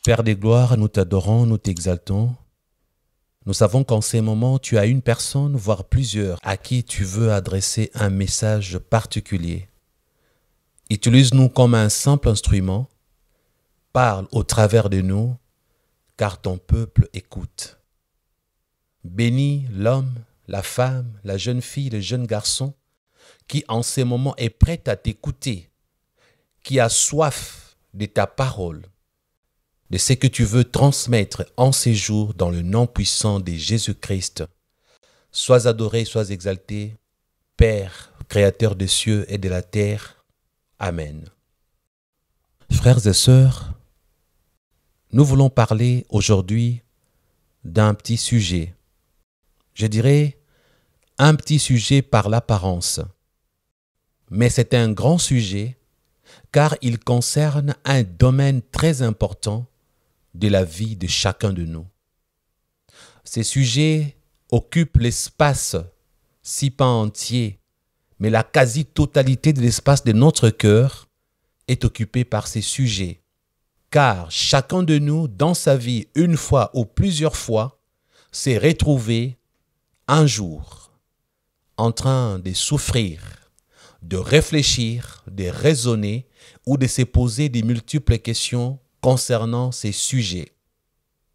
Père des gloires, nous t'adorons, nous t'exaltons. Nous savons qu'en ces moments, tu as une personne, voire plusieurs, à qui tu veux adresser un message particulier. Utilise-nous comme un simple instrument. Parle au travers de nous, car ton peuple écoute. Bénis l'homme, la femme, la jeune fille, le jeune garçon, qui en ces moments est prêt à t'écouter, qui a soif de ta parole, de ce que tu veux transmettre en ces jours dans le nom puissant de Jésus-Christ. Sois adoré, sois exalté, Père, Créateur des cieux et de la terre. Amen. Frères et sœurs, nous voulons parler aujourd'hui d'un petit sujet. Je dirais un petit sujet par l'apparence. Mais c'est un grand sujet car il concerne un domaine très important de la vie de chacun de nous. Ces sujets occupent l'espace, si pas entier, mais la quasi-totalité de l'espace de notre cœur est occupée par ces sujets. Car chacun de nous, dans sa vie, une fois ou plusieurs fois, s'est retrouvé un jour en train de souffrir, de réfléchir, de raisonner ou de se poser de multiples questions concernant ces sujets.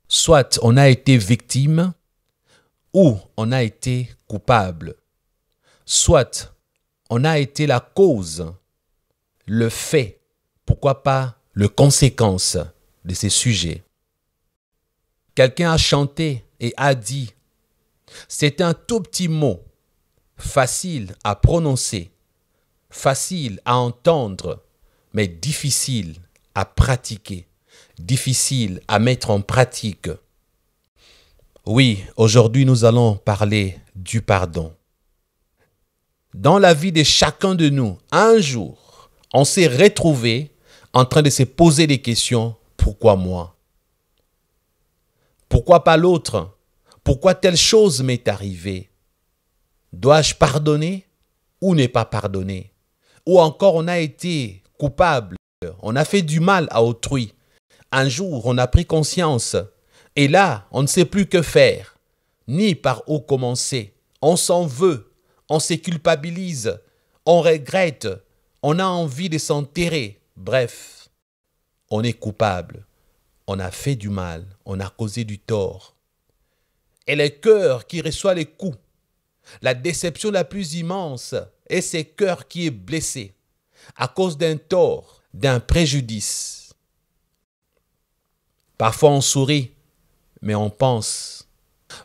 Soit on a été victime ou on a été coupable. Soit on a été la cause, le fait, pourquoi pas les conséquences de ces sujets. Quelqu'un a chanté et a dit « C'est un tout petit mot, facile à prononcer, facile à entendre, mais difficile à pratiquer, difficile à mettre en pratique. » Oui, aujourd'hui nous allons parler du pardon. Dans la vie de chacun de nous, un jour, on s'est retrouvé en train de se poser des questions. Pourquoi moi? Pourquoi pas l'autre? Pourquoi telle chose m'est arrivée? Dois-je pardonner ou ne pas pardonner? Ou encore on a été coupable, on a fait du mal à autrui. Un jour, on a pris conscience et là, on ne sait plus que faire, ni par où commencer. On s'en veut, on se culpabilise, on regrette, on a envie de s'enterrer. Bref, on est coupable, on a fait du mal, on a causé du tort. Et le cœur qui reçoit les coups, la déception la plus immense est ce cœur qui est blessé à cause d'un tort, d'un préjudice. Parfois on sourit, mais on pense.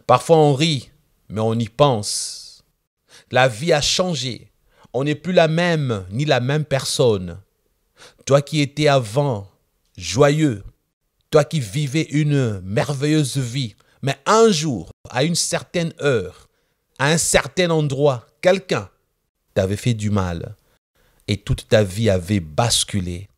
Parfois on rit, mais on y pense. La vie a changé. On n'est plus la même, ni la même personne. Toi qui étais avant joyeux, toi qui vivais une merveilleuse vie, mais un jour, à une certaine heure, à un certain endroit, quelqu'un t'avait fait du mal et toute ta vie avait basculé.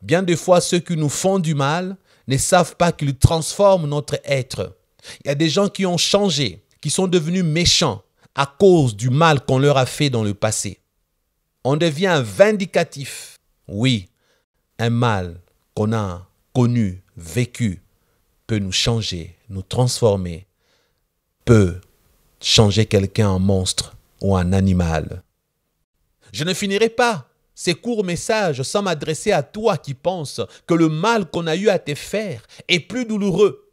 Bien des fois, ceux qui nous font du mal ne savent pas qu'ils transforment notre être. Il y a des gens qui ont changé, qui sont devenus méchants à cause du mal qu'on leur a fait dans le passé. On devient vindicatif. Oui, un mal qu'on a connu, vécu, peut nous changer, nous transformer, peut changer quelqu'un en monstre ou en animal. Je ne finirai pas ces courts messages sans m'adresser à toi qui penses que le mal qu'on a eu à te faire est plus douloureux,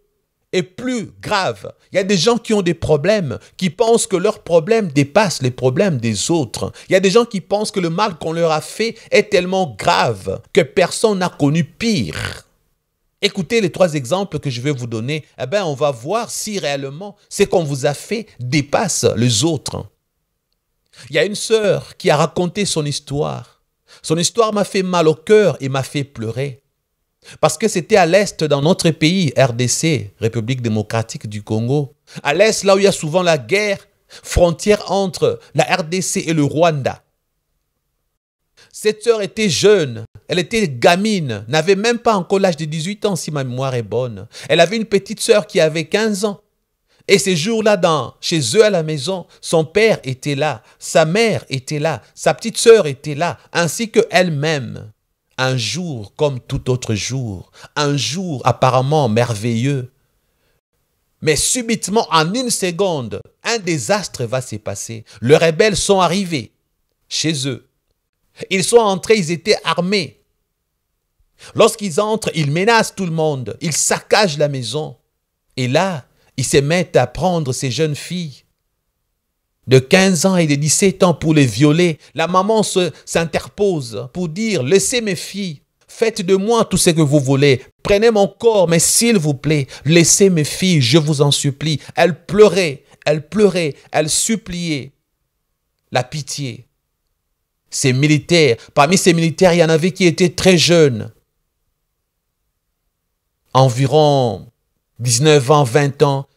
est plus grave. Il y a des gens qui ont des problèmes, qui pensent que leurs problèmes dépassent les problèmes des autres. Il y a des gens qui pensent que le mal qu'on leur a fait est tellement grave que personne n'a connu pire. Écoutez les 3 exemples que je vais vous donner. Eh bien, on va voir si réellement ce qu'on vous a fait dépasse les autres. Il y a une sœur qui a raconté son histoire. Son histoire m'a fait mal au cœur et m'a fait pleurer. Parce que c'était à l'est dans notre pays, RDC, République démocratique du Congo. À l'est, là où il y a souvent la guerre, frontière entre la RDC et le Rwanda. Cette sœur était jeune, elle était gamine, n'avait même pas encore l'âge de 18 ans si ma mémoire est bonne. Elle avait une petite sœur qui avait 15 ans. Et ces jours-là, chez eux à la maison, son père était là, sa mère était là, sa petite sœur était là, ainsi qu'elle-même. Un jour comme tout autre jour. Un jour apparemment merveilleux. Mais subitement, en une seconde, un désastre va se passer. Les rebelles sont arrivés chez eux. Ils sont entrés, ils étaient armés. Lorsqu'ils entrent, ils menacent tout le monde. Ils saccagent la maison. Et là, ils se mettent à prendre ces jeunes filles de 15 ans et de 17 ans pour les violer. La maman s'interpose pour dire, laissez mes filles, faites de moi tout ce que vous voulez, prenez mon corps, mais s'il vous plaît, laissez mes filles, je vous en supplie. Elle pleurait, elle suppliait la pitié. Ces militaires, parmi ces militaires, il y en avait qui étaient très jeunes, environ 19 ans, 20 ans.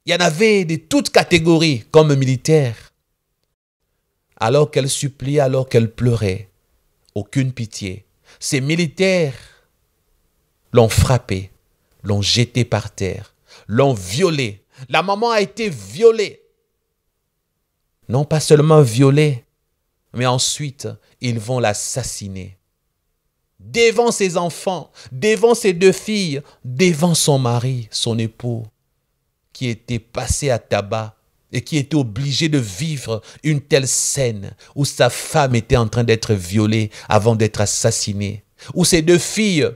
Il y en avait de toutes catégories comme militaires. Alors qu'elle suppliait, alors qu'elle pleurait, aucune pitié. Ces militaires l'ont frappé, l'ont jeté par terre, l'ont violé. La maman a été violée. Non pas seulement violée, mais ensuite, ils vont l'assassiner. Devant ses enfants, devant ses deux filles, devant son mari, son époux, qui était passé à tabac et qui était obligé de vivre une telle scène où sa femme était en train d'être violée avant d'être assassinée, où ses deux filles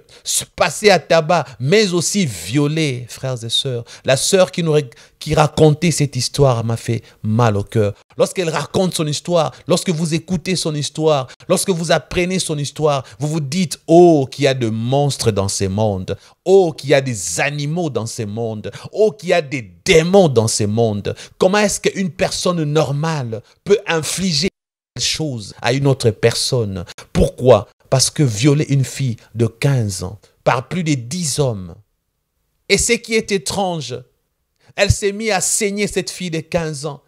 passaient à tabac, mais aussi violées, frères et sœurs. La sœur qui racontait cette histoire m'a fait mal au cœur. Lorsqu'elle raconte son histoire, lorsque vous écoutez son histoire, lorsque vous apprenez son histoire, vous vous dites, oh, qu'il y a de monstres dans ce monde. Oh, qu'il y a des animaux dans ce monde. Oh, qu'il y a des démons dans ce monde. Comment est-ce qu'une personne normale peut infliger quelque chose à une autre personne? Pourquoi? Parce que violer une fille de 15 ans par plus de 10 hommes. Et ce qui est étrange, elle s'est mise à saigner cette fille de 15 ans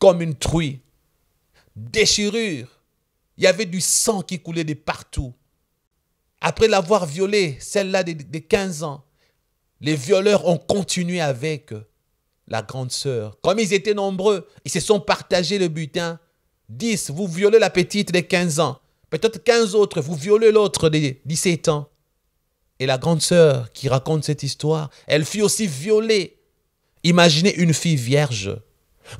comme une truie. Déchirure. Il y avait du sang qui coulait de partout. Après l'avoir violée, celle-là de 15 ans, les violeurs ont continué avec la grande sœur. Comme ils étaient nombreux, ils se sont partagés le butin. 10, vous violez la petite de 15 ans. Peut-être 15 autres, vous violez l'autre de 17 ans. Et la grande sœur qui raconte cette histoire, elle fut aussi violée. Imaginez une fille vierge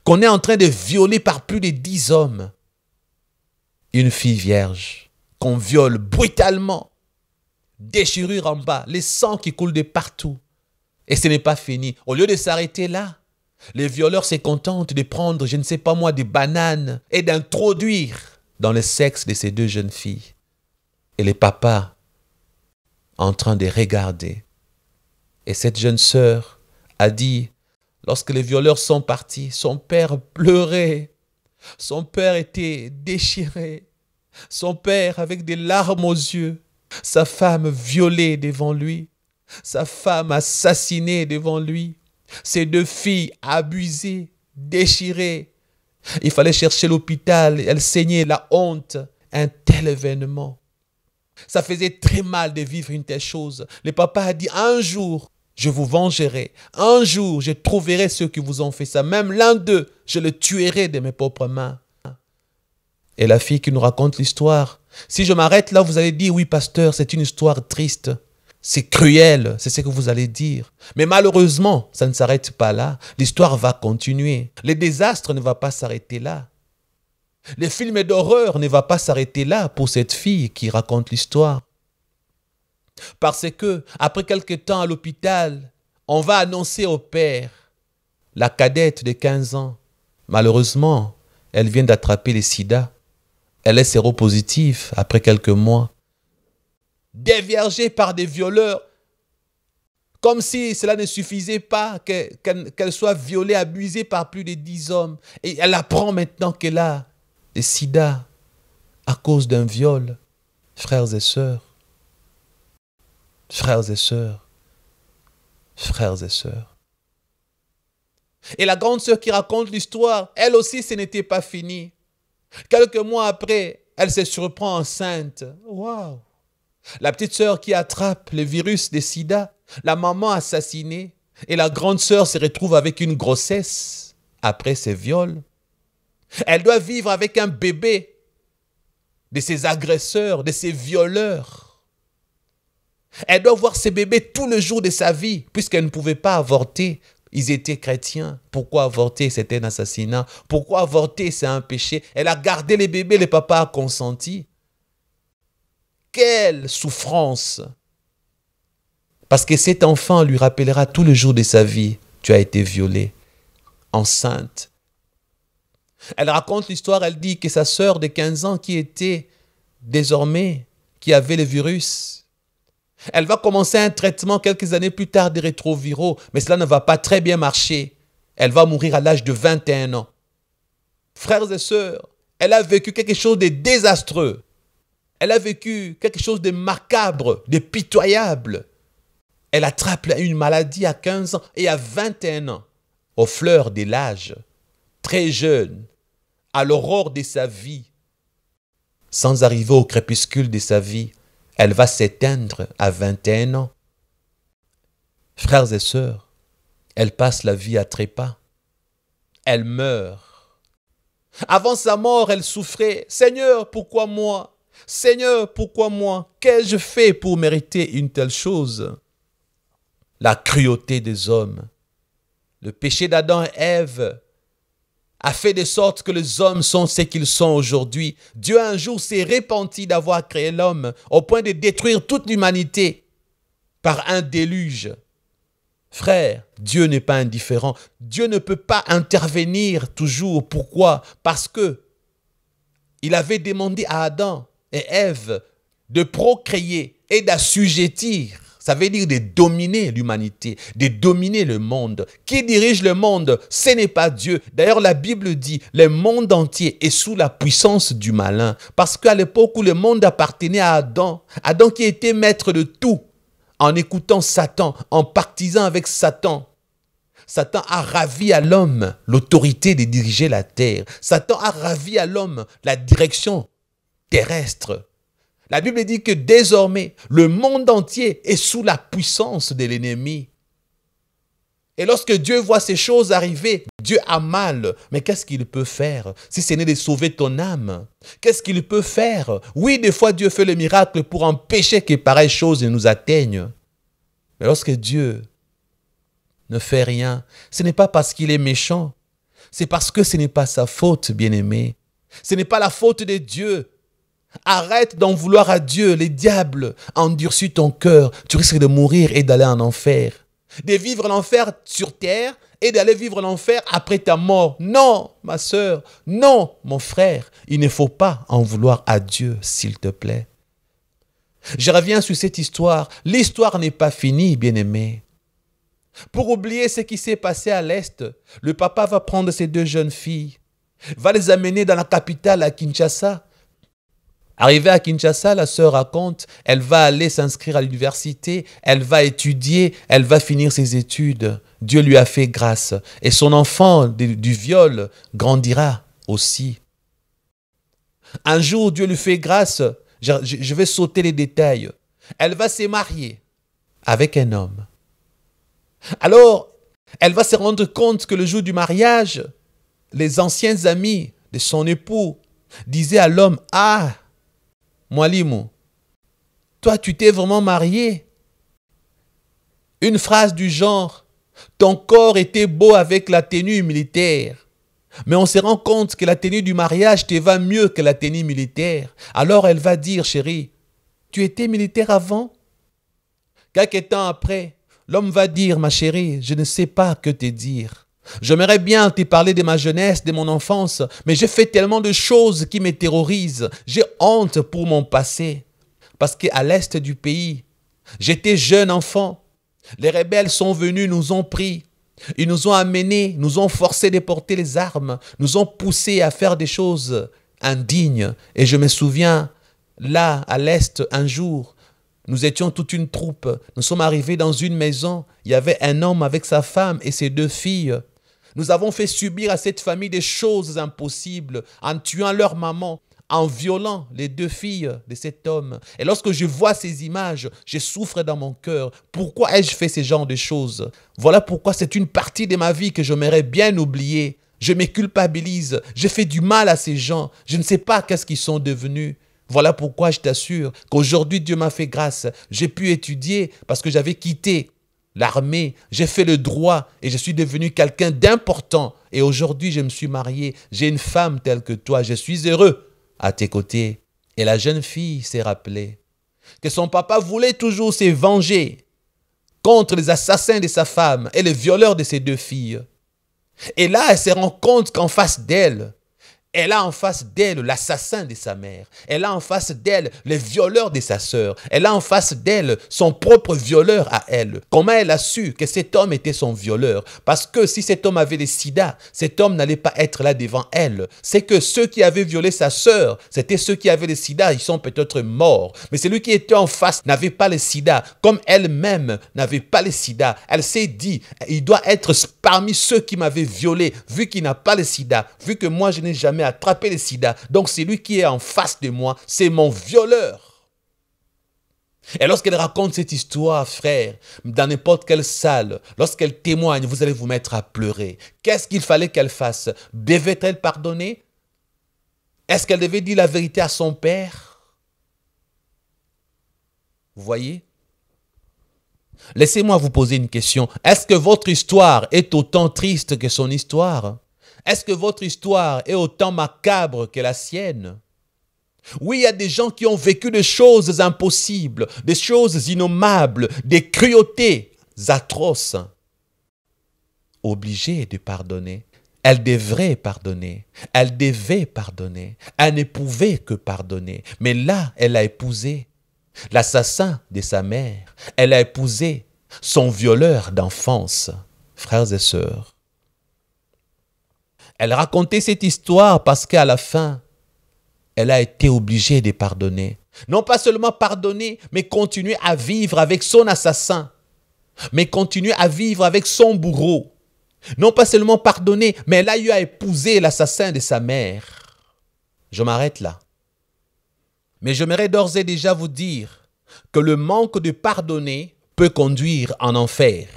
qu'on est en train de violer par plus de 10 hommes. Une fille vierge qu'on viole brutalement. Déchirure en bas, les sangs qui coulent de partout. Et ce n'est pas fini. Au lieu de s'arrêter là, les violeurs se contentent de prendre, je ne sais pas moi, des bananes et d'introduire dans le sexe de ces deux jeunes filles. Et les papas en train de regarder. Et cette jeune sœur a dit, lorsque les violeurs sont partis, son père pleurait. Son père était déchiré. Son père avec des larmes aux yeux. Sa femme violée devant lui. Sa femme assassinée devant lui. Ses deux filles abusées, déchirées. Il fallait chercher l'hôpital, elle saignait, la honte. Un tel événement. Ça faisait très mal de vivre une telle chose. Le papa a dit, un jour, je vous vengerai. Un jour, je trouverai ceux qui vous ont fait ça. Même l'un d'eux, je le tuerai de mes propres mains. Et la fille qui nous raconte l'histoire. Si je m'arrête là, vous allez dire, oui, pasteur, c'est une histoire triste. C'est cruel, c'est ce que vous allez dire. Mais malheureusement, ça ne s'arrête pas là. L'histoire va continuer. Le désastre ne va pas s'arrêter là. Le film d'horreur ne va pas s'arrêter là pour cette fille qui raconte l'histoire. Parce que, après quelque temps à l'hôpital, on va annoncer au père, la cadette de 15 ans, malheureusement, elle vient d'attraper le sida. Elle est séropositive après quelques mois. Déviergée par des violeurs, comme si cela ne suffisait pas, qu'elle soit violée, abusée par plus de 10 hommes. Et elle apprend maintenant qu'elle a le sida à cause d'un viol. Frères et sœurs, frères et sœurs, frères et sœurs. Et la grande sœur qui raconte l'histoire, elle aussi, ce n'était pas fini. Quelques mois après, elle se surprend enceinte. Waouh! La petite sœur qui attrape le virus de sida, la maman assassinée, et la grande sœur se retrouve avec une grossesse après ses viols. Elle doit vivre avec un bébé de ses agresseurs, de ses violeurs. Elle doit voir ses bébés tout le jour de sa vie, puisqu'elle ne pouvait pas avorter. Ils étaient chrétiens. Pourquoi avorter? C'était un assassinat. Pourquoi avorter? C'est un péché. Elle a gardé les bébés, le papa a consenti. Quelle souffrance! Parce que cet enfant lui rappellera tout le jour de sa vie, tu as été violée, enceinte. Elle raconte l'histoire, elle dit que sa sœur de 15 ans qui était désormais, qui avait le virus, elle va commencer un traitement quelques années plus tard des rétroviraux, mais cela ne va pas très bien marcher. Elle va mourir à l'âge de 21 ans. Frères et sœurs, elle a vécu quelque chose de désastreux. Elle a vécu quelque chose de macabre, de pitoyable. Elle attrape une maladie à 15 ans et à 21 ans, aux fleurs de l'âge, très jeune, à l'aurore de sa vie. Sans arriver au crépuscule de sa vie, elle va s'éteindre à 21 ans. Frères et sœurs, elle passe la vie à trépas. Elle meurt. Avant sa mort, elle souffrait. « Seigneur, pourquoi moi? Seigneur, pourquoi moi? Qu'ai-je fait pour mériter une telle chose ?» La cruauté des hommes. Le péché d'Adam et Ève a fait de sorte que les hommes sont ce qu'ils sont aujourd'hui. Dieu un jour s'est repenti d'avoir créé l'homme au point de détruire toute l'humanité par un déluge. Frère, Dieu n'est pas indifférent. Dieu ne peut pas intervenir toujours. Pourquoi? Parce que il avait demandé à Adam et Ève de procréer et d'assujettir. Ça veut dire de dominer l'humanité, de dominer le monde. Qui dirige le monde? Ce n'est pas Dieu. D'ailleurs, la Bible dit, le monde entier est sous la puissance du malin. Parce qu'à l'époque où le monde appartenait à Adam, Adam qui était maître de tout, en écoutant Satan, en partisan avec Satan, Satan a ravi à l'homme l'autorité de diriger la terre. Satan a ravi à l'homme la direction terrestre. La Bible dit que désormais, le monde entier est sous la puissance de l'ennemi. Et lorsque Dieu voit ces choses arriver, Dieu a mal. Mais qu'est-ce qu'il peut faire si ce n'est de sauver ton âme? Qu'est-ce qu'il peut faire? Oui, des fois, Dieu fait le miracle pour empêcher que pareilles choses ne nous atteignent. Mais lorsque Dieu ne fait rien, ce n'est pas parce qu'il est méchant. C'est parce que ce n'est pas sa faute, bien-aimé. Ce n'est pas la faute de Dieu. Arrête d'en vouloir à Dieu. Les diables endurcissent ton cœur. Tu risques de mourir et d'aller en enfer. De vivre l'enfer sur terre et d'aller vivre l'enfer après ta mort. Non, ma sœur. Non, mon frère. Il ne faut pas en vouloir à Dieu, s'il te plaît. Je reviens sur cette histoire. L'histoire n'est pas finie, bien-aimé. Pour oublier ce qui s'est passé à l'Est, le papa va prendre ces deux jeunes filles, va les amener dans la capitale, à Kinshasa. Arrivée à Kinshasa, la sœur raconte, elle va aller s'inscrire à l'université, elle va étudier, elle va finir ses études. Dieu lui a fait grâce. Et son enfant du viol grandira aussi. Un jour, Dieu lui fait grâce. Je vais sauter les détails. Elle va se marier avec un homme. Alors, elle va se rendre compte que le jour du mariage, les anciens amis de son époux disaient à l'homme, « Ah, Mwalimu, toi tu t'es vraiment marié ?» Une phrase du genre, « Ton corps était beau avec la tenue militaire. » Mais on se rend compte que la tenue du mariage te va mieux que la tenue militaire. Alors elle va dire, « Chérie, tu étais militaire avant ?» Quelque temps après, l'homme va dire, « Ma chérie, je ne sais pas que te dire. J'aimerais bien te parler de ma jeunesse, de mon enfance, mais j'ai fait tellement de choses qui me terrorisent. J'ai honte pour mon passé. Parce qu'à l'est du pays, j'étais jeune enfant. Les rebelles sont venus, nous ont pris. Ils nous ont amenés, nous ont forcés de porter les armes, nous ont poussés à faire des choses indignes. Et je me souviens, là, à l'est, un jour, nous étions toute une troupe. Nous sommes arrivés dans une maison. Il y avait un homme avec sa femme et ses deux filles. Nous avons fait subir à cette famille des choses impossibles en tuant leur maman, en violant les deux filles de cet homme. Et lorsque je vois ces images, je souffre dans mon cœur. Pourquoi ai-je fait ce genre de choses? Voilà pourquoi c'est une partie de ma vie que j'aimerais bien oublier. Je me culpabilise. Je fais du mal à ces gens. Je ne sais pas qu'est-ce qu'ils sont devenus. Voilà pourquoi je t'assure qu'aujourd'hui Dieu m'a fait grâce. J'ai pu étudier parce que j'avais quitté l'armée, j'ai fait le droit et je suis devenu quelqu'un d'important. Et aujourd'hui, je me suis marié, j'ai une femme telle que toi, je suis heureux à tes côtés. Et la jeune fille s'est rappelée que son papa voulait toujours se venger contre les assassins de sa femme et les violeurs de ses deux filles. Et là, elle se rend compte qu'en face d'elle, elle a en face d'elle l'assassin de sa mère. Elle a en face d'elle les violeurs de sa sœur. Elle a en face d'elle son propre violeur à elle. Comment elle a su que cet homme était son violeur? Parce que si cet homme avait le sida, cet homme n'allait pas être là devant elle. C'est que ceux qui avaient violé sa sœur, c'était ceux qui avaient le sida, ils sont peut-être morts. Mais celui qui était en face n'avait pas le sida. Comme elle-même n'avait pas le sida, elle s'est dit, il doit être parmi ceux qui m'avaient violé, vu qu'il n'a pas le sida, vu que moi je n'ai jamais attrapé le sida. Donc c'est lui qui est en face de moi, c'est mon violeur. Et lorsqu'elle raconte cette histoire, frère, dans n'importe quelle salle, lorsqu'elle témoigne, vous allez vous mettre à pleurer. Qu'est-ce qu'il fallait qu'elle fasse? Devait-elle pardonner? Est-ce qu'elle devait dire la vérité à son père? Vous voyez? Laissez-moi vous poser une question. Est-ce que votre histoire est autant triste que son histoire? Est-ce que votre histoire est autant macabre que la sienne? Oui, il y a des gens qui ont vécu des choses impossibles, des choses innommables, des cruautés atroces. Obligée de pardonner. Elle devrait pardonner. Elle devait pardonner. Elle ne pouvait que pardonner. Mais là, elle a épousé l'assassin de sa mère. Elle a épousé son violeur d'enfance. Frères et sœurs, elle racontait cette histoire parce qu'à la fin, elle a été obligée de pardonner. Non pas seulement pardonner, mais continuer à vivre avec son assassin. Mais continuer à vivre avec son bourreau. Non pas seulement pardonner, mais elle a eu à épouser l'assassin de sa mère. Je m'arrête là. Mais j'aimerais d'ores et déjà vous dire que le manque de pardonner peut conduire en enfer.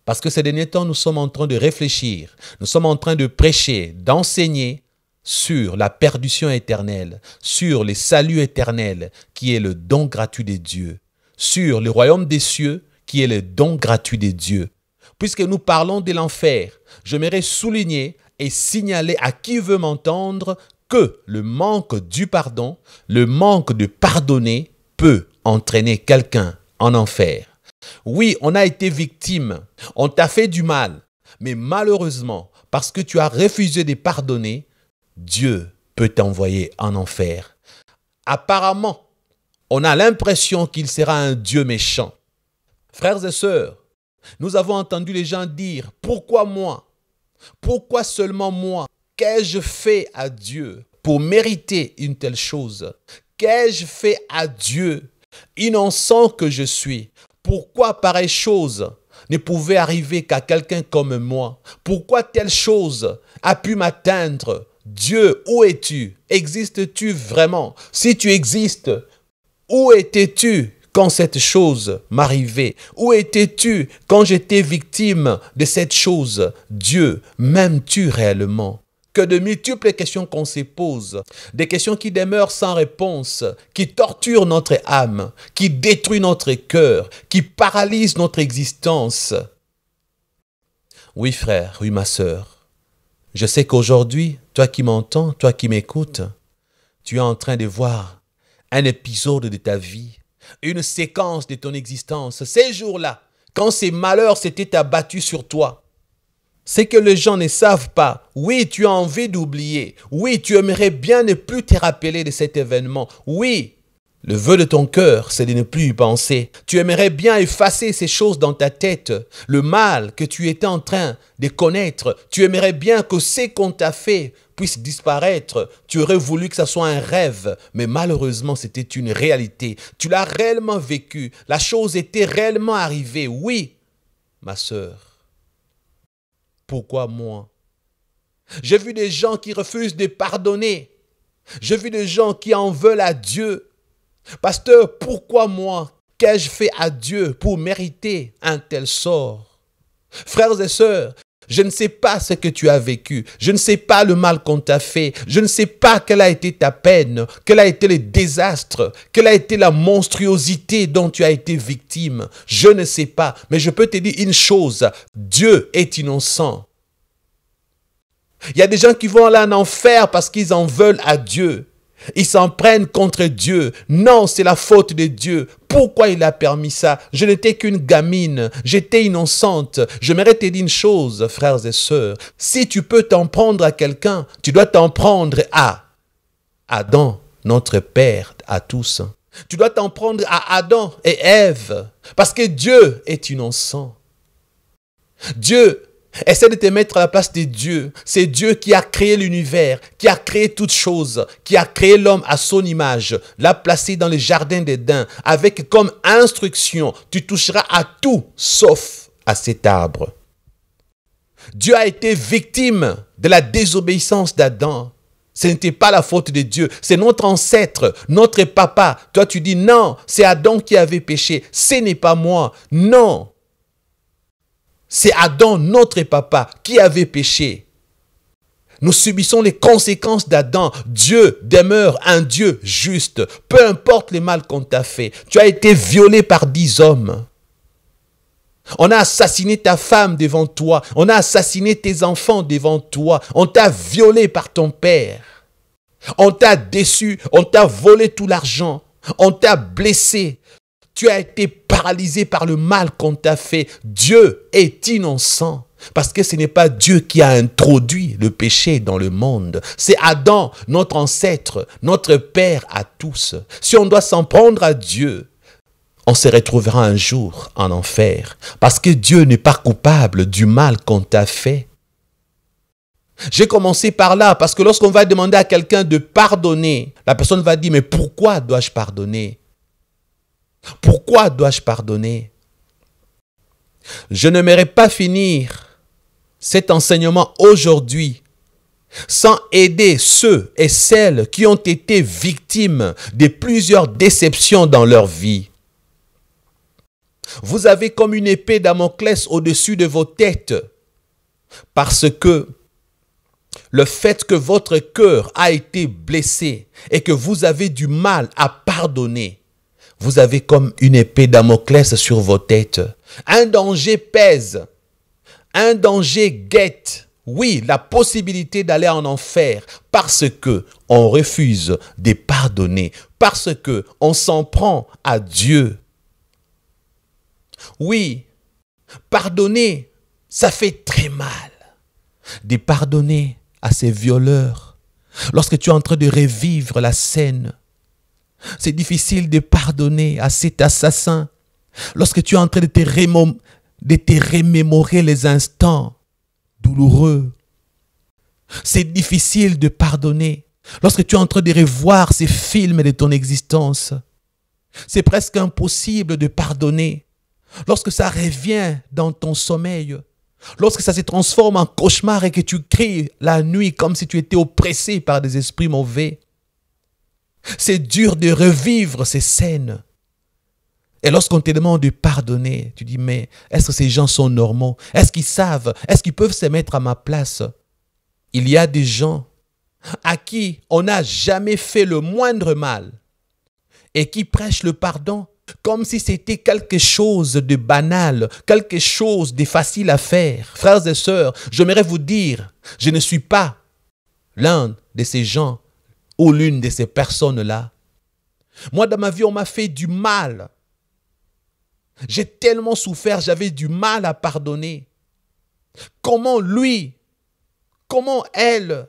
Parce que ces derniers temps, nous sommes en train de réfléchir, nous sommes en train de prêcher, d'enseigner sur la perdition éternelle, sur le salut éternel qui est le don gratuit de Dieu, sur le royaume des cieux qui est le don gratuit de Dieu. Puisque nous parlons de l'enfer, j'aimerais souligner et signaler à qui veut m'entendre que le manque du pardon, le manque de pardonner peut entraîner quelqu'un en enfer. Oui, on a été victime, on t'a fait du mal, mais malheureusement, parce que tu as refusé de pardonner, Dieu peut t'envoyer en enfer. Apparemment, on a l'impression qu'il sera un Dieu méchant. Frères et sœurs, nous avons entendu les gens dire « Pourquoi moi? Pourquoi seulement moi? Qu'ai-je fait à Dieu pour mériter une telle chose? Qu'ai-je fait à Dieu, innocent que je suis? Pourquoi pareille chose ne pouvait arriver qu'à quelqu'un comme moi? Pourquoi telle chose a pu m'atteindre? Dieu, où es-tu? Existes-tu vraiment? Si tu existes, où étais-tu quand cette chose m'arrivait? Où étais-tu quand j'étais victime de cette chose? Dieu, m'aimes-tu réellement? Que de multiples questions qu'on se pose, des questions qui demeurent sans réponse, qui torturent notre âme, qui détruisent notre cœur, qui paralysent notre existence. Oui frère, oui ma sœur, je sais qu'aujourd'hui, toi qui m'entends, toi qui m'écoutes, tu es en train de voir un épisode de ta vie, une séquence de ton existence, ces jours-là, quand ces malheurs s'étaient abattus sur toi. C'est que les gens ne savent pas. Oui, tu as envie d'oublier. Oui, tu aimerais bien ne plus te rappeler de cet événement. Oui, le vœu de ton cœur, c'est de ne plus y penser. Tu aimerais bien effacer ces choses dans ta tête. Le mal que tu étais en train de connaître, tu aimerais bien que ce qu'on t'a fait puisse disparaître. Tu aurais voulu que ça soit un rêve, mais malheureusement, c'était une réalité. Tu l'as réellement vécu. La chose était réellement arrivée. Oui, ma sœur. Pourquoi moi? J'ai vu des gens qui refusent de pardonner. J'ai vu des gens qui en veulent à Dieu. Pasteur, pourquoi moi? Qu'ai-je fait à Dieu pour mériter un tel sort? Frères et sœurs, Je ne sais pas ce que tu as vécu. Je ne sais pas le mal qu'on t'a fait. Je ne sais pas quelle a été ta peine, quel a été le désastre, quelle a été la monstruosité dont tu as été victime. Je ne sais pas, mais je peux te dire une chose, Dieu est innocent. Il y a des gens qui vont aller en enfer parce qu'ils en veulent à Dieu. Ils s'en prennent contre Dieu. Non, c'est la faute de Dieu. Pourquoi il a permis ça? Je n'étais qu'une gamine. J'étais innocente. J'aimerais te dire une chose, frères et sœurs. Si tu peux t'en prendre à quelqu'un, tu dois t'en prendre à Adam, notre Père à tous. Tu dois t'en prendre à Adam et Ève. Parce que Dieu est innocent. Dieu essaie de te mettre à la place de Dieu. C'est Dieu qui a créé l'univers, qui a créé toutes choses, qui a créé l'homme à son image, l'a placé dans le jardin d'Éden, avec comme instruction, tu toucheras à tout sauf à cet arbre. Dieu a été victime de la désobéissance d'Adam. Ce n'était pas la faute de Dieu, c'est notre ancêtre, notre papa. Toi tu dis non, c'est Adam qui avait péché, ce n'est pas moi. Non. C'est Adam, notre papa, qui avait péché. Nous subissons les conséquences d'Adam. Dieu demeure un Dieu juste. Peu importe le mal qu'on t'a fait. Tu as été violé par 10 hommes. On a assassiné ta femme devant toi. On a assassiné tes enfants devant toi. On t'a violé par ton père. On t'a déçu. On t'a volé tout l'argent. On t'a blessé. Tu as été paralysé par le mal qu'on t'a fait. Dieu est innocent. Parce que ce n'est pas Dieu qui a introduit le péché dans le monde. C'est Adam, notre ancêtre, notre père à tous. Si on doit s'en prendre à Dieu, on se retrouvera un jour en enfer. Parce que Dieu n'est pas coupable du mal qu'on t'a fait. J'ai commencé par là parce que lorsqu'on va demander à quelqu'un de pardonner, la personne va dire, mais pourquoi dois-je pardonner? Pourquoi dois-je pardonner? Je n'aimerais pas finir cet enseignement aujourd'hui sans aider ceux et celles qui ont été victimes de plusieurs déceptions dans leur vie. Vous avez comme une épée Damoclès au-dessus de vos têtes parce que le fait que votre cœur a été blessé et que vous avez du mal à pardonner, vous avez comme une épée Damoclès sur vos têtes. Un danger pèse. Un danger guette. Oui, la possibilité d'aller en enfer parce que on refuse de pardonner, parce que on s'en prend à Dieu. Oui, pardonner, ça fait très mal. De pardonner à ces violeurs. Lorsque tu es en train de revivre la scène, c'est difficile de pardonner à cet assassin. Lorsque tu es en train de te remémorer les instants douloureux, c'est difficile de pardonner. Lorsque tu es en train de revoir ces films de ton existence, c'est presque impossible de pardonner. Lorsque ça revient dans ton sommeil, lorsque ça se transforme en cauchemar et que tu cries la nuit comme si tu étais oppressé par des esprits mauvais, c'est dur de revivre ces scènes. Et lorsqu'on te demande de pardonner, tu dis, mais est-ce que ces gens sont normaux? Est-ce qu'ils savent? Est-ce qu'ils peuvent se mettre à ma place? Il y a des gens à qui on n'a jamais fait le moindre mal et qui prêchent le pardon comme si c'était quelque chose de banal, quelque chose de facile à faire. Frères et sœurs, j'aimerais vous dire, je ne suis pas l'un de ces gens ou l'une de ces personnes-là. Moi, dans ma vie, on m'a fait du mal. J'ai tellement souffert, j'avais du mal à pardonner. Comment lui? Comment elle?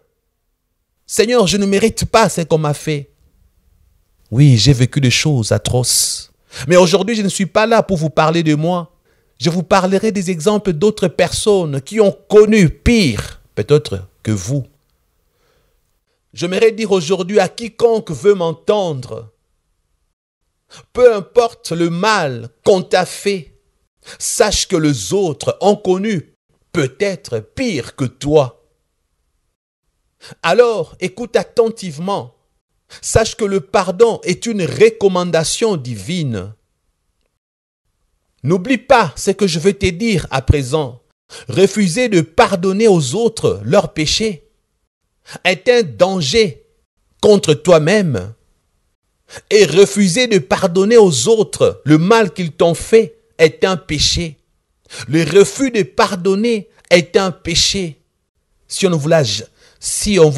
Seigneur, je ne mérite pas ce qu'on m'a fait. Oui, j'ai vécu des choses atroces. Mais aujourd'hui, je ne suis pas là pour vous parler de moi. Je vous parlerai des exemples d'autres personnes qui ont connu pire, peut-être que vous. J'aimerais dire aujourd'hui à quiconque veut m'entendre, peu importe le mal qu'on t'a fait, sache que les autres ont connu peut-être pire que toi. Alors, écoute attentivement. Sache que le pardon est une recommandation divine. N'oublie pas ce que je vais te dire à présent. Refuser de pardonner aux autres leurs péchés est un danger contre toi-même. Et refuser de pardonner aux autres le mal qu'ils t'ont fait est un péché. Le refus de pardonner est un péché. Si on ne vous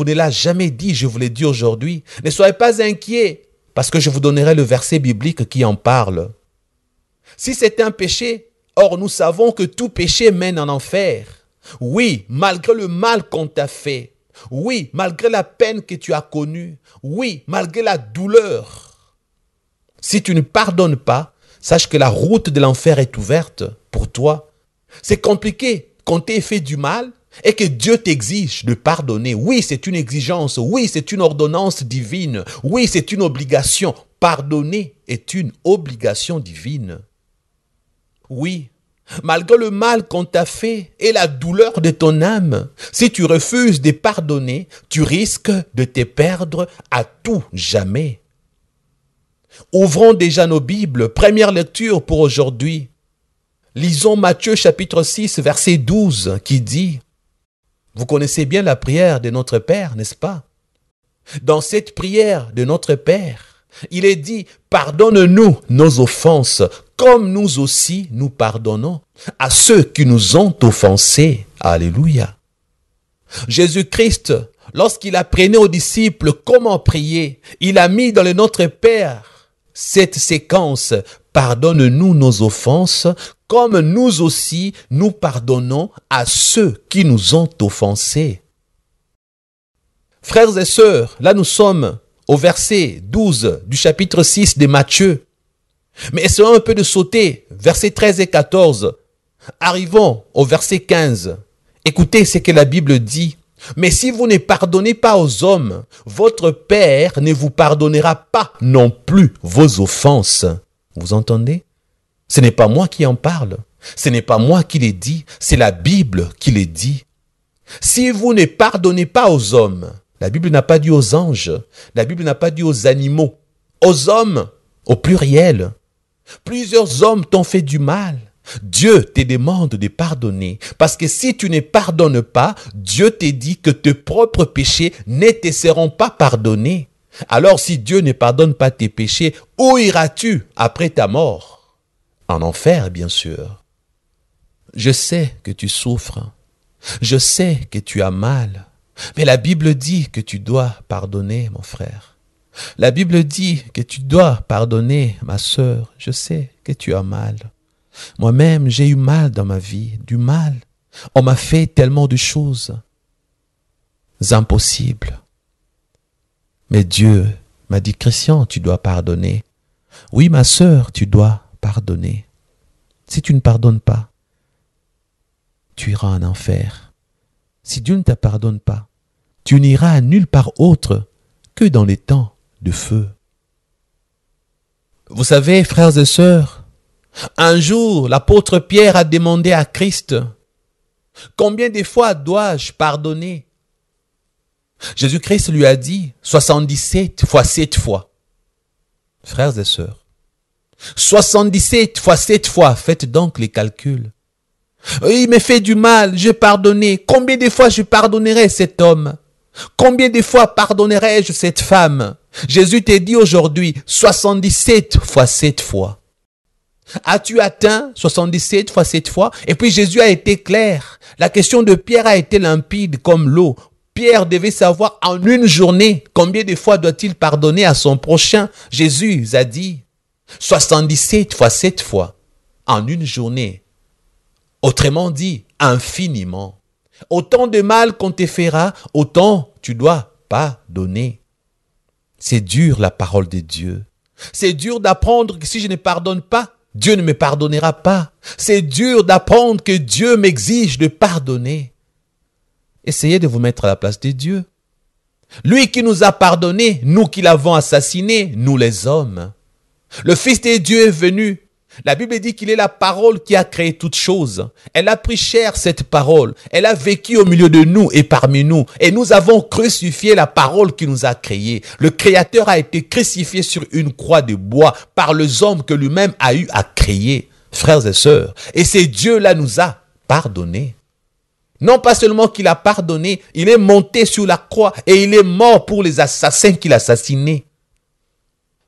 ne l'a jamais dit, je vous l'ai dit aujourd'hui, ne soyez pas inquiets, parce que je vous donnerai le verset biblique qui en parle. Si c'est un péché, or nous savons que tout péché mène en enfer. Oui, malgré le mal qu'on t'a fait. Oui, malgré la peine que tu as connue. Oui, malgré la douleur. Si tu ne pardonnes pas, sache que la route de l'enfer est ouverte pour toi. C'est compliqué qu'on t'ait fait du mal et que Dieu t'exige de pardonner. Oui, c'est une exigence. Oui, c'est une ordonnance divine. Oui, c'est une obligation. Pardonner est une obligation divine. Oui, malgré le mal qu'on t'a fait et la douleur de ton âme, si tu refuses de pardonner, tu risques de te perdre à tout jamais. Ouvrons déjà nos Bibles. Première lecture pour aujourd'hui. Lisons Matthieu chapitre 6, verset 12 qui dit, vous connaissez bien la prière de notre Père, n'est-ce pas? Dans cette prière de notre Père, il est dit, pardonne-nous nos offenses, comme nous aussi nous pardonnons à ceux qui nous ont offensés. Alléluia. Jésus-Christ, lorsqu'il apprenait aux disciples comment prier, il a mis dans le Notre Père cette séquence, pardonne-nous nos offenses, comme nous aussi nous pardonnons à ceux qui nous ont offensés. Frères et sœurs, là nous sommes au verset 12 du chapitre 6 de Matthieu. Mais essayons un peu de sauter, versets 13 et 14. Arrivons au verset 15. Écoutez ce que la Bible dit. Mais si vous ne pardonnez pas aux hommes, votre Père ne vous pardonnera pas non plus vos offenses. Vous entendez? Ce n'est pas moi qui en parle. Ce n'est pas moi qui l'ai dit. C'est la Bible qui l'ai dit. Si vous ne pardonnez pas aux hommes, la Bible n'a pas dit aux anges, la Bible n'a pas dit aux animaux, aux hommes, au pluriel. Plusieurs hommes t'ont fait du mal. Dieu te demande de pardonner. Parce que si tu ne pardonnes pas, Dieu te dit que tes propres péchés ne te seront pas pardonnés. Alors si Dieu ne pardonne pas tes péchés, où iras-tu après ta mort? En enfer, bien sûr. Je sais que tu souffres. Je sais que tu as mal. Mais la Bible dit que tu dois pardonner, mon frère. La Bible dit que tu dois pardonner, ma sœur. Je sais que tu as mal. Moi-même, j'ai eu mal dans ma vie, du mal. On m'a fait tellement de choses impossibles. Mais Dieu m'a dit, Christian, tu dois pardonner. Oui, ma sœur, tu dois pardonner. Si tu ne pardonnes pas, tu iras en enfer. Si Dieu ne te pardonne pas, tu n'iras nulle part autre que dans les temps de feu. Vous savez, frères et sœurs, un jour, l'apôtre Pierre a demandé à Christ, « Combien de fois dois-je pardonner ?» Jésus-Christ lui a dit, 77 fois 7 fois. Frères et sœurs, 77 fois 7 fois, faites donc les calculs. Il me fait du mal, j'ai pardonné. Combien de fois je pardonnerai cet homme? Combien de fois pardonnerai-je cette femme? Jésus t'a dit aujourd'hui 77 fois 7 fois. As-tu atteint 77 fois 7 fois? Et puis Jésus a été clair. La question de Pierre a été limpide comme l'eau. Pierre devait savoir en une journée combien de fois doit-il pardonner à son prochain. Jésus a dit 77 fois 7 fois en une journée. Autrement dit, infiniment. Autant de mal qu'on te fera, autant tu dois pardonner. C'est dur la parole de Dieu. C'est dur d'apprendre que si je ne pardonne pas, Dieu ne me pardonnera pas. C'est dur d'apprendre que Dieu m'exige de pardonner. Essayez de vous mettre à la place de Dieu. Lui qui nous a pardonné, nous qui l'avons assassiné, nous les hommes. Le Fils de Dieu est venu. La Bible dit qu'il est la parole qui a créé toutes choses. Elle a pris chair, cette parole. Elle a vécu au milieu de nous et parmi nous. Et nous avons crucifié la parole qui nous a créés. Le Créateur a été crucifié sur une croix de bois par les hommes que lui-même a eu à créer, frères et sœurs. Et c'est Dieu là nous a pardonné. Non pas seulement qu'il a pardonné, il est monté sur la croix et il est mort pour les assassins qu'il assassinait.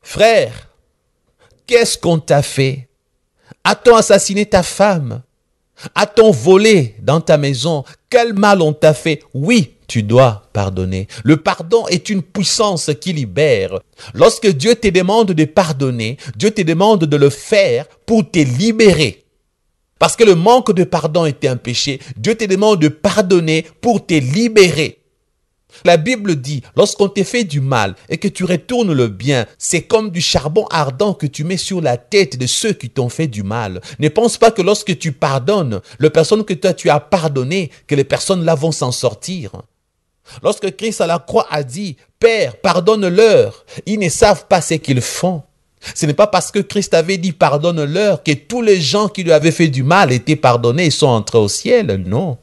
Frère, qu'est-ce qu'on t'a fait? A-t-on assassiné ta femme? A-t-on volé dans ta maison? Quel mal on t'a fait? Oui, tu dois pardonner. Le pardon est une puissance qui libère. Lorsque Dieu te demande de pardonner, Dieu te demande de le faire pour te libérer. Parce que le manque de pardon était un péché. Dieu te demande de pardonner pour te libérer. La Bible dit, lorsqu'on te fait du mal et que tu retournes le bien, c'est comme du charbon ardent que tu mets sur la tête de ceux qui t'ont fait du mal. Ne pense pas que lorsque tu pardonnes, les personnes que toi tu as pardonnées, que les personnes là vont s'en sortir. Lorsque Christ à la croix a dit, Père, pardonne-leur, ils ne savent pas ce qu'ils font. Ce n'est pas parce que Christ avait dit pardonne-leur que tous les gens qui lui avaient fait du mal étaient pardonnés et sont entrés au ciel. Non.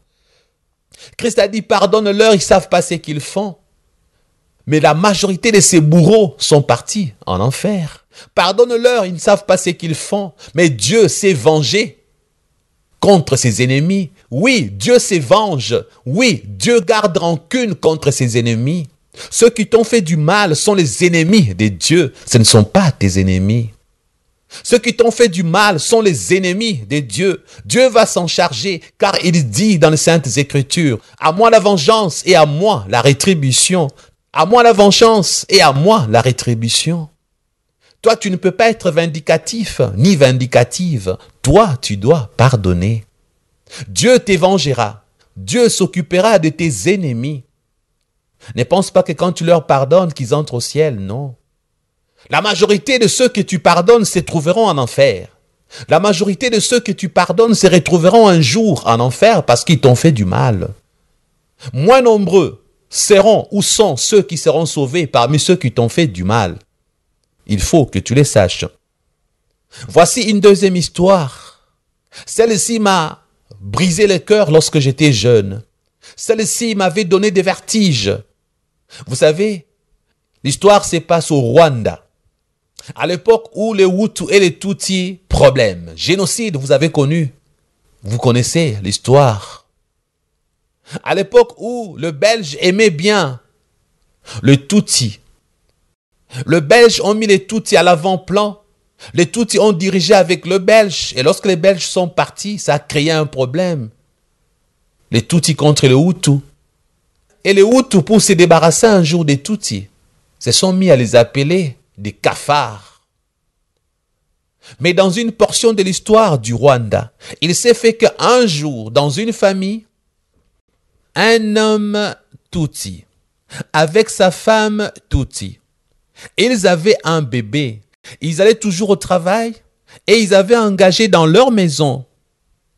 Christ a dit pardonne-leur, ils ne savent pas ce qu'ils font. Mais la majorité de ces bourreaux sont partis en enfer. Pardonne-leur, ils ne savent pas ce qu'ils font. Mais Dieu s'est vengé contre ses ennemis. Oui, Dieu se venge. Oui, Dieu garde rancune contre ses ennemis. Ceux qui t'ont fait du mal sont les ennemis de Dieu. Ce ne sont pas tes ennemis. Ceux qui t'ont fait du mal sont les ennemis de Dieu. Dieu va s'en charger car il dit dans les Saintes Écritures, à moi la vengeance et à moi la rétribution. À moi la vengeance et à moi la rétribution. Toi, tu ne peux pas être vindicatif ni vindicative. Toi, tu dois pardonner. Dieu te vengera. Dieu s'occupera de tes ennemis. Ne pense pas que quand tu leur pardonnes qu'ils entrent au ciel, non. La majorité de ceux que tu pardonnes se trouveront en enfer. La majorité de ceux que tu pardonnes se retrouveront un jour en enfer parce qu'ils t'ont fait du mal. Moins nombreux seront ou sont ceux qui seront sauvés parmi ceux qui t'ont fait du mal. Il faut que tu les saches. Voici une deuxième histoire. Celle-ci m'a brisé le cœur lorsque j'étais jeune. Celle-ci m'avait donné des vertiges. Vous savez, l'histoire se passe au Rwanda. À l'époque où les Hutus et les Tutsis, problème. Génocide, vous avez connu. Vous connaissez l'histoire. À l'époque où le Belge aimait bien le Tutsi. Les Belges ont mis les Tutsis à l'avant-plan. Les Tutsis ont dirigé avec le Belge. Et lorsque les Belges sont partis, ça a créé un problème. Les Tutsis contre les Hutus. Et les Hutus, pour se débarrasser un jour des Tutsis, se sont mis à les appeler des cafards. Mais dans une portion de l'histoire du Rwanda, il s'est fait qu'un jour, dans une famille, un homme Tutsi, avec sa femme Tutsi, ils avaient un bébé. Ils allaient toujours au travail et ils avaient engagé dans leur maison,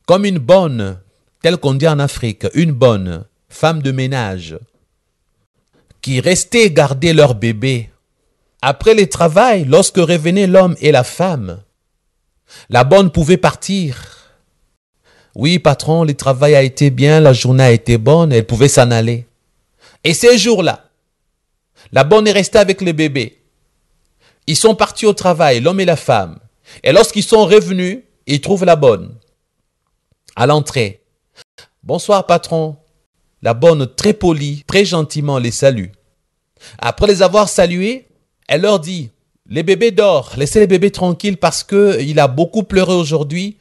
comme une bonne, telle qu'on dit en Afrique, une bonne femme de ménage, qui restait garder leur bébé. Après le travail, lorsque revenaient l'homme et la femme, la bonne pouvait partir. Oui, patron, le travail a été bien, la journée a été bonne, elle pouvait s'en aller. Et ces jours-là, la bonne est restée avec le bébé. Ils sont partis au travail, l'homme et la femme. Et lorsqu'ils sont revenus, ils trouvent la bonne à l'entrée. Bonsoir, patron. La bonne, très polie, très gentiment, les salue. Après les avoir salués, elle leur dit, les bébés dorment, laissez les bébés tranquilles parce qu'il a beaucoup pleuré aujourd'hui.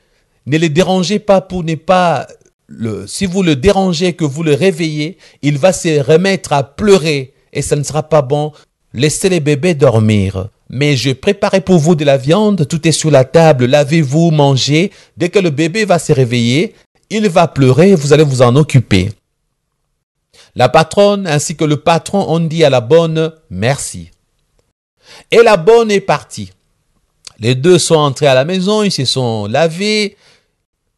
Ne les dérangez pas pour ne pas... Si vous le dérangez, que vous le réveillez, il va se remettre à pleurer et ça ne sera pas bon. Laissez les bébés dormir. Mais je préparais pour vous de la viande, tout est sur la table, lavez-vous, mangez. Dès que le bébé va se réveiller, il va pleurer, vous allez vous en occuper. La patronne ainsi que le patron ont dit à la bonne merci. Et la bonne est partie. Les deux sont entrés à la maison, ils se sont lavés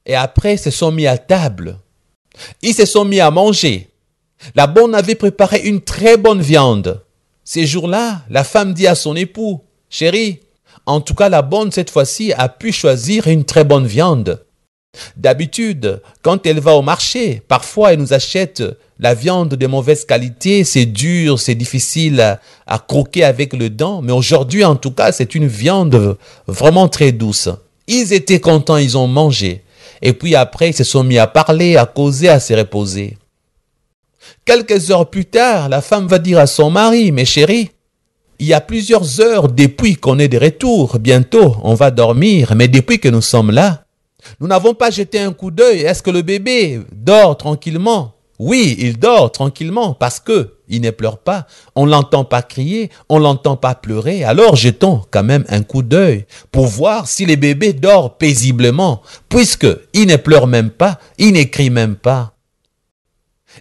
et après se sont mis à table. Ils se sont mis à manger. La bonne avait préparé une très bonne viande. Ces jours-là, la femme dit à son époux, « Chérie, en tout cas la bonne cette fois-ci a pu choisir une très bonne viande. » D'habitude, quand elle va au marché, parfois elle nous achète la viande de mauvaise qualité, c'est dur, c'est difficile à croquer avec le dent, mais aujourd'hui en tout cas c'est une viande vraiment très douce. Ils étaient contents, ils ont mangé. Et puis après, ils se sont mis à parler, à causer, à se reposer. Quelques heures plus tard, la femme va dire à son mari, « Mais chérie, il y a plusieurs heures depuis qu'on est de retour. Bientôt, on va dormir. Mais depuis que nous sommes là, nous n'avons pas jeté un coup d'œil. Est-ce que le bébé dort tranquillement? » Oui, il dort tranquillement parce que il ne pleure pas. On l'entend pas crier, on l'entend pas pleurer. Alors jetons quand même un coup d'œil pour voir si le bébé dort paisiblement, puisque il ne pleure même pas, il ne crie même pas.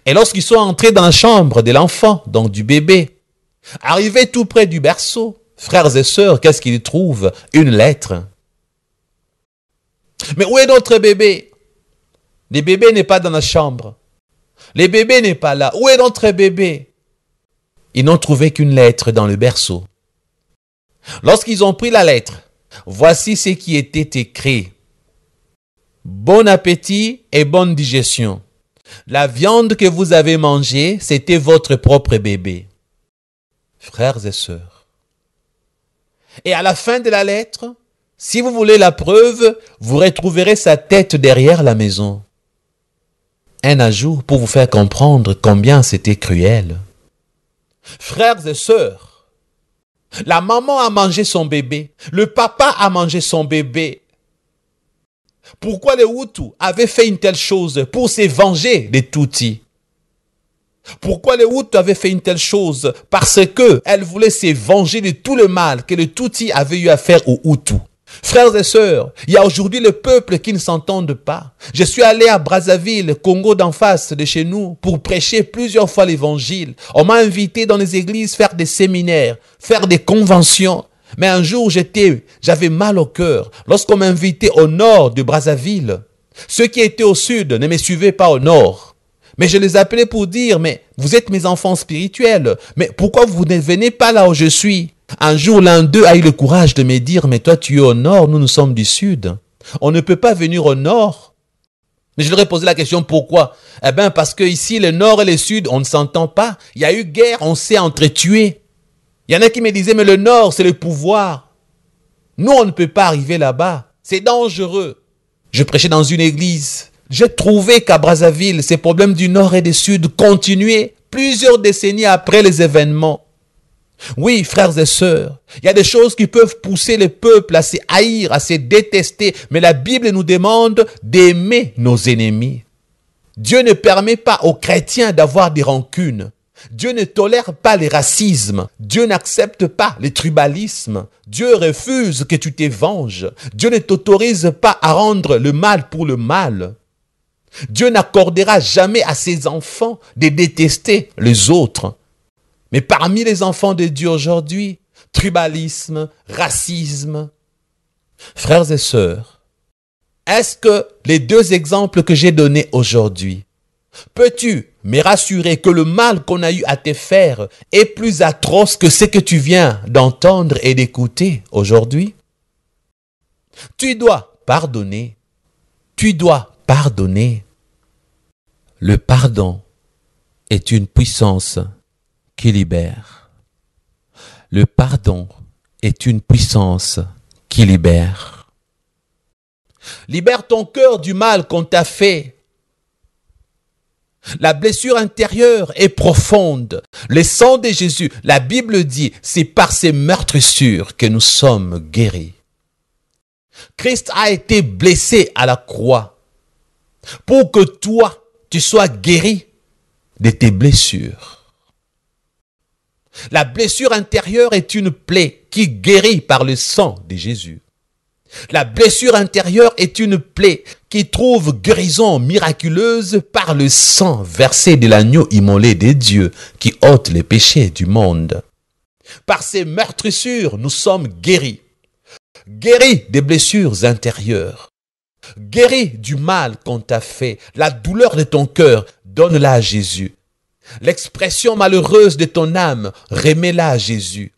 Et lorsqu'ils sont entrés dans la chambre de l'enfant, donc du bébé, arrivés tout près du berceau, frères et sœurs, qu'est-ce qu'ils trouvent? Une lettre. Mais où est notre bébé? Le bébé n'est pas dans la chambre. Le bébé n'est pas là. Où est notre bébé? Ils n'ont trouvé qu'une lettre dans le berceau. Lorsqu'ils ont pris la lettre, voici ce qui était écrit. Bon appétit et bonne digestion. La viande que vous avez mangée, c'était votre propre bébé. Frères et sœurs. Et à la fin de la lettre, si vous voulez la preuve, vous retrouverez sa tête derrière la maison. Un ajout pour vous faire comprendre combien c'était cruel. Frères et sœurs, la maman a mangé son bébé, le papa a mangé son bébé. Pourquoi les Hutus avaient fait une telle chose pour se venger des Tutsis? Pourquoi les Hutus avaient fait une telle chose? Parce qu'elles voulaient se venger de tout le mal que les Tutsis avaient eu à faire aux Hutus. Frères et sœurs, il y a aujourd'hui le peuple qui ne s'entendent pas. Je suis allé à Brazzaville, Congo d'en face de chez nous, pour prêcher plusieurs fois l'évangile. On m'a invité dans les églises faire des séminaires, faire des conventions. Mais un jour, j'avais mal au cœur lorsqu'on m'invitait au nord de Brazzaville. Ceux qui étaient au sud ne me suivaient pas au nord. Mais je les appelais pour dire, mais vous êtes mes enfants spirituels, mais pourquoi vous ne venez pas là où je suis? Un jour, l'un d'eux a eu le courage de me dire, mais toi tu es au nord, nous sommes du sud. On ne peut pas venir au nord. Mais je leur ai posé la question, pourquoi? Eh bien, parce que ici, le nord et le sud, on ne s'entend pas. Il y a eu guerre, on s'est entretués. Il y en a qui me disaient, mais le nord, c'est le pouvoir. Nous, on ne peut pas arriver là-bas. C'est dangereux. Je prêchais dans une église. J'ai trouvé qu'à Brazzaville, ces problèmes du nord et du sud continuaient plusieurs décennies après les événements. Oui, frères et sœurs, il y a des choses qui peuvent pousser le peuple à se haïr, à se détester, mais la Bible nous demande d'aimer nos ennemis. Dieu ne permet pas aux chrétiens d'avoir des rancunes. Dieu ne tolère pas les racismes. Dieu n'accepte pas les tribalismes. Dieu refuse que tu te venges. Dieu ne t'autorise pas à rendre le mal pour le mal. Dieu n'accordera jamais à ses enfants de détester les autres. Mais parmi les enfants de Dieu aujourd'hui, tribalisme, racisme. Frères et sœurs, est-ce que les deux exemples que j'ai donnés aujourd'hui, peux-tu me rassurer que le mal qu'on a eu à te faire est plus atroce que ce que tu viens d'entendre et d'écouter aujourd'hui? Tu dois pardonner. Tu dois pardonner. Le pardon est une puissance qui libère. Le pardon est une puissance qui libère. Libère ton cœur du mal qu'on t'a fait. La blessure intérieure est profonde. Le sang de Jésus, la Bible dit, c'est par ses meurtrissures que nous sommes guéris. Christ a été blessé à la croix pour que toi, tu sois guéri de tes blessures. La blessure intérieure est une plaie qui guérit par le sang de Jésus. La blessure intérieure est une plaie qui trouve guérison miraculeuse par le sang versé de l'agneau immolé de Dieu qui ôte les péchés du monde. Par ces meurtrissures, nous sommes guéris. Guéris des blessures intérieures. Guéris du mal qu'on t'a fait. La douleur de ton cœur, donne-la à Jésus. L'expression malheureuse de ton âme, remets-la à Jésus.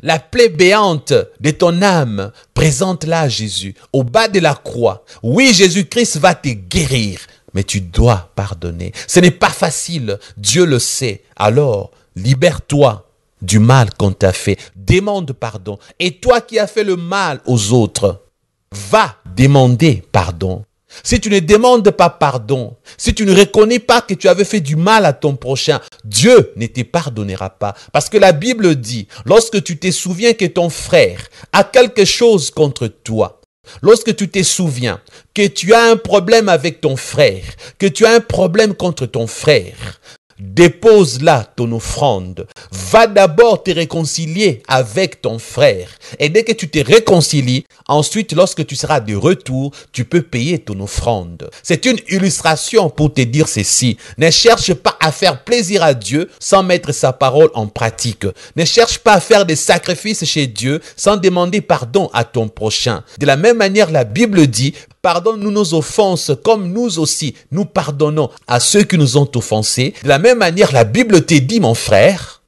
La plaie béante de ton âme, présente-la à Jésus, au bas de la croix. Oui, Jésus-Christ va te guérir, mais tu dois pardonner. Ce n'est pas facile, Dieu le sait. Alors, libère-toi du mal qu'on t'a fait. Demande pardon. Et toi qui as fait le mal aux autres, va demander pardon. Si tu ne demandes pas pardon, si tu ne reconnais pas que tu avais fait du mal à ton prochain, Dieu ne te pardonnera pas. Parce que la Bible dit, lorsque tu te souviens que ton frère a quelque chose contre toi, lorsque tu te souviens que tu as un problème avec ton frère, que tu as un problème contre ton frère, dépose là ton offrande. Va d'abord te réconcilier avec ton frère. Et dès que tu te réconcilies, ensuite, lorsque tu seras de retour, tu peux payer ton offrande. C'est une illustration pour te dire ceci. Ne cherche pas à faire plaisir à Dieu sans mettre sa parole en pratique. Ne cherche pas à faire des sacrifices chez Dieu sans demander pardon à ton prochain. De la même manière, la Bible dit, pardonne-nous nos offenses comme nous aussi, nous pardonnons à ceux qui nous ont offensés. De la même manière, la Bible te dit, mon frère,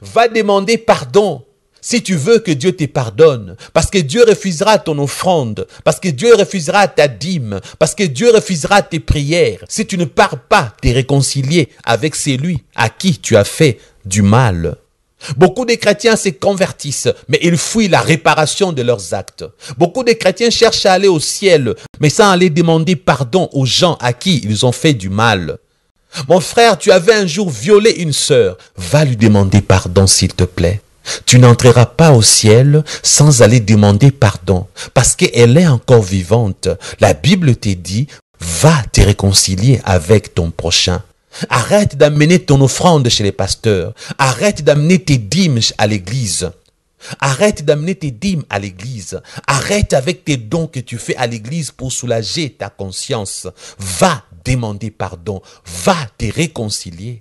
va demander pardon si tu veux que Dieu te pardonne. Parce que Dieu refusera ton offrande. Parce que Dieu refusera ta dîme. Parce que Dieu refusera tes prières. Si tu ne pars pas te réconcilier avec celui à qui tu as fait du mal. Beaucoup de chrétiens se convertissent, mais ils fuient la réparation de leurs actes. Beaucoup de chrétiens cherchent à aller au ciel, mais sans aller demander pardon aux gens à qui ils ont fait du mal. Mon frère, tu avais un jour violé une sœur. Va lui demander pardon, s'il te plaît. Tu n'entreras pas au ciel sans aller demander pardon, parce qu'elle est encore vivante. La Bible te dit, va te réconcilier avec ton prochain. Arrête d'amener ton offrande chez les pasteurs. Arrête d'amener tes dîmes à l'église. Arrête d'amener tes dîmes à l'église. Arrête avec tes dons que tu fais à l'église pour soulager ta conscience. Va demander pardon. Va te réconcilier.